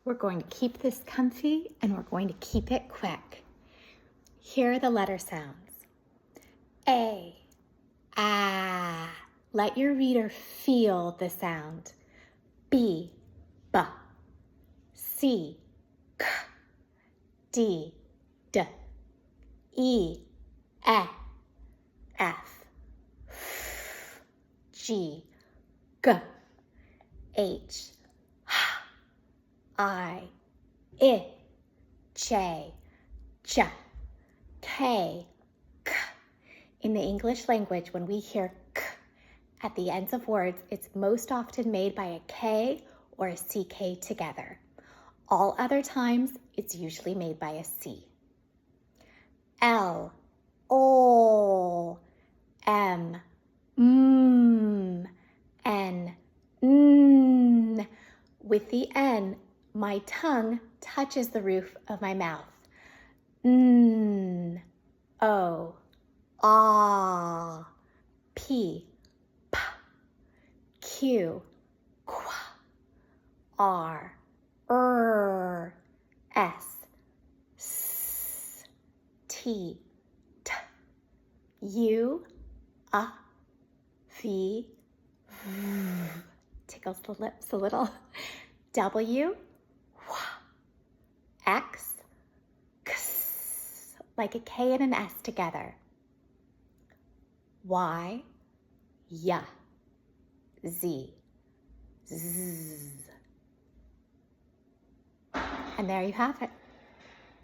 We're going to keep this comfy and we're going to keep it quick. Here are the letter sounds. A, ah. Let your reader feel the sound. B, b. C, k. D, d. E, e. F, f. G, g. H, I, J, K, K. In the English language, when we hear k at the ends of words, it's most often made by a K or a CK together. All other times, it's usually made by a C. L, O, M, N, N. With the N, my tongue touches the roof of my mouth. N, O, ah. P, p. Q, qu. R, S, T, t. U, V, tickles the lips a little. W, X, like a K and an S together. Y, Z, Z. And there you have it.